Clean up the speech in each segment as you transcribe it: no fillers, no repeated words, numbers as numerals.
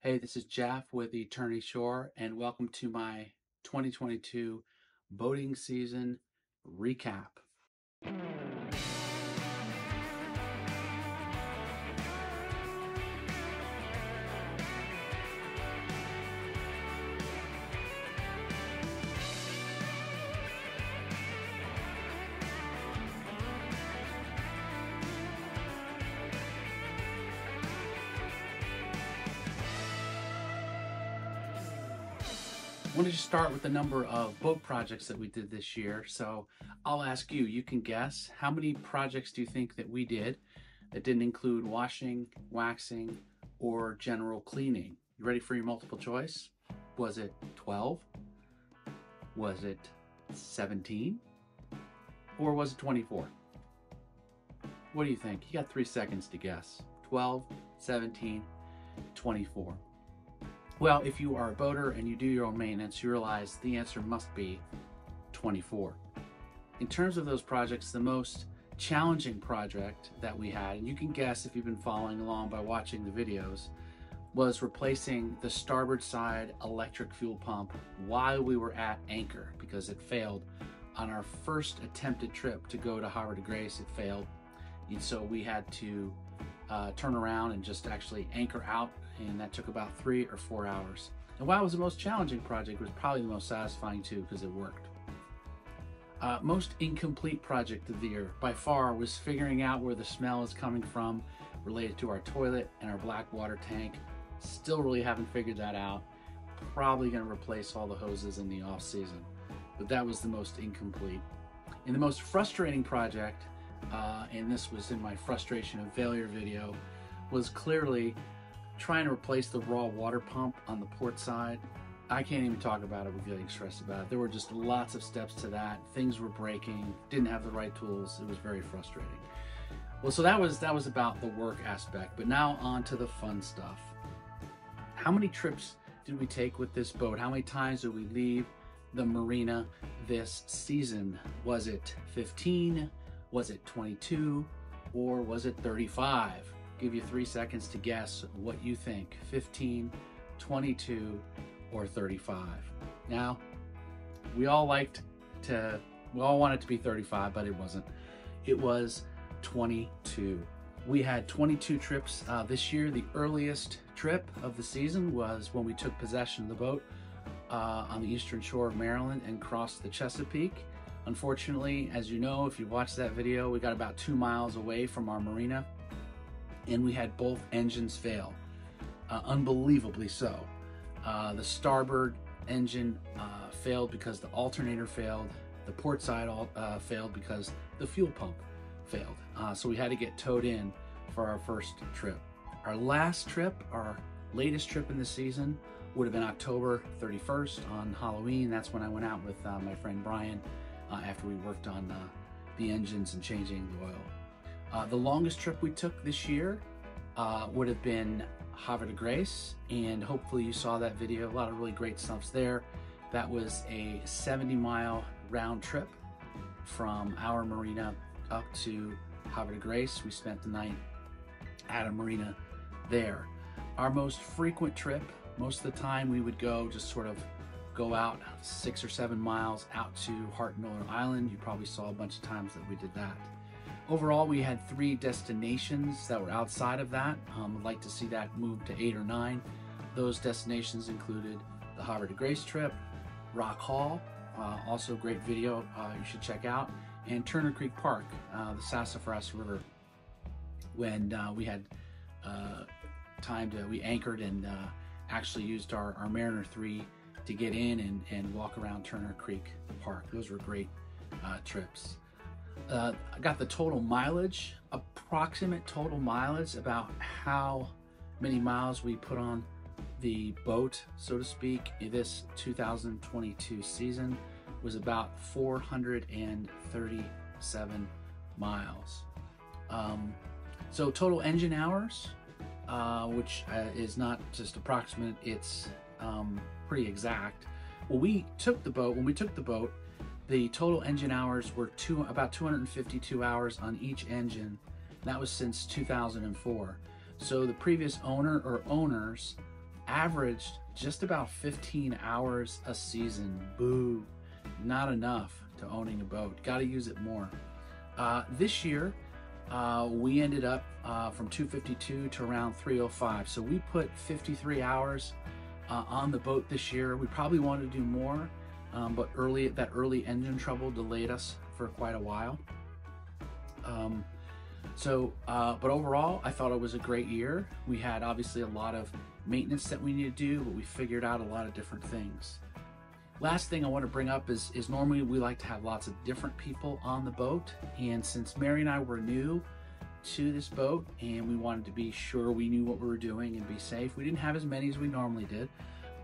Hey, this is Jeff with Eternity Shore, and welcome to my 2022 boating season recap. I wanted to start with the number of boat projects that we did this year. So I'll ask you, you can guess, how many projects do you think that we did that didn't include washing, waxing, or general cleaning? You ready for your multiple choice? Was it 12? Was it 17? Or was it 24? What do you think? You got 3 seconds to guess. 12, 17, 24. Well, if you are a boater and you do your own maintenance, you realize the answer must be 24. In terms of those projects, the most challenging project that we had, and you can guess if you've been following along by watching the videos, was replacing the starboard side electric fuel pump while we were at anchor, because it failed on our first attempted trip to go to Havre de Grace. It failed, and so we had to turn around and just actually anchor out, and that took about 3 or 4 hours. And while it was the most challenging project, it was probably the most satisfying too, because it worked. Most incomplete project of the year by far was figuring out where the smell is coming from related to our toilet and our black water tank. Still really haven't figured that out. Probably going to replace all the hoses in the off season, but that was the most incomplete. And the most frustrating project, and this was in my frustration of failure video, was clearly trying to replace the raw water pump on the port side. I can't even talk about it with getting stressed about it. There were just lots of steps to that. Things were breaking, didn't have the right tools. It was very frustrating. Well, so that was about the work aspect, but now on to the fun stuff. How many trips did we take with this boat? How many times did we leave the marina this season? Was it 15? Was it 22? Or was it 35? Give you 3 seconds to guess what you think. 15, 22, or 35. Now, we all wanted it to be 35, but it wasn't. It was 22. We had 22 trips this year. The earliest trip of the season was when we took possession of the boat on the eastern shore of Maryland and crossed the Chesapeake. Unfortunately, as you know, if you watched that video, we got about 2 miles away from our marina, and we had both engines fail, unbelievably so. The starboard engine failed because the alternator failed. The port side failed because the fuel pump failed. So we had to get towed in for our first trip. Our last trip, our latest trip in the season, would have been October 31st on Halloween. That's when I went out with my friend Brian after we worked on the engines and changing the oil. The longest trip we took this year would have been Havre de Grace, and hopefully you saw that video. A lot of really great stuff there. That was a 70-mile round trip from our marina up to Havre de Grace. We spent the night at a marina there. Our most frequent trip, most of the time we would just sort of go out 6 or 7 miles out to Hart Miller Island. You probably saw a bunch of times that we did that. Overall, we had 3 destinations that were outside of that. I'd like to see that move to 8 or 9. Those destinations included the Havre de Grace trip, Rock Hall, also a great video you should check out, and Turner Creek Park, the Sassafras River, when we had we anchored and actually used our Mariner 3 to get in and walk around Turner Creek Park. Those were great trips. I got the total mileage, approximate total mileage, about how many miles we put on the boat, so to speak, in this 2022 season was about 437 miles. So total engine hours, which is not just approximate, it's pretty exact. When we took the boat, the total engine hours were about 252 hours on each engine. That was since 2004. So the previous owner or owners averaged just about 15 hours a season. Boo, not enough to owning a boat. Got to use it more. This year, we ended up from 252 to around 305. So we put 53 hours on the boat this year. We probably wanted to do more, but that early engine trouble delayed us for quite a while. But overall, I thought it was a great year. We had obviously a lot of maintenance that we need to do, but we figured out a lot of different things. Last thing I want to bring up is normally we like to have lots of different people on the boat. And since Mary and I were new to this boat and we wanted to be sure we knew what we were doing and be safe, we didn't have as many as we normally did,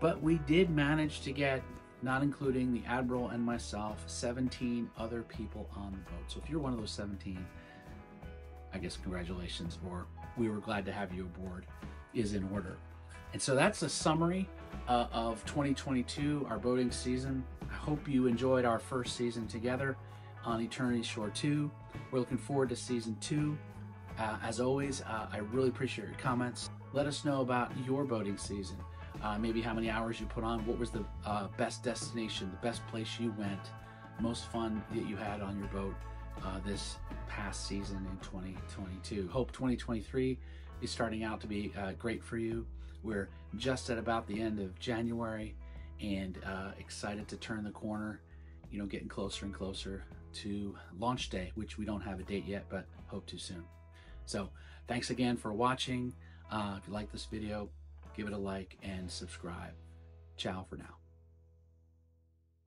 but we did manage to get, not including the Admiral and myself, 17 other people on the boat. So if you're one of those 17, I guess congratulations, or we were glad to have you aboard, is in order. And so that's a summary of 2022, our boating season. I hope you enjoyed our first season together on Eternity Shore 2. We're looking forward to season 2. As always, I really appreciate your comments. Let us know about your boating season. Maybe how many hours you put on, what was the best destination, the best place you went, most fun that you had on your boat this past season in 2022. Hope 2023 is starting out to be great for you. We're just at about the end of January and excited to turn the corner, getting closer and closer to launch day, which we don't have a date yet, but hope to soon. So thanks again for watching. If you like this video, give it a like and subscribe. Ciao for now.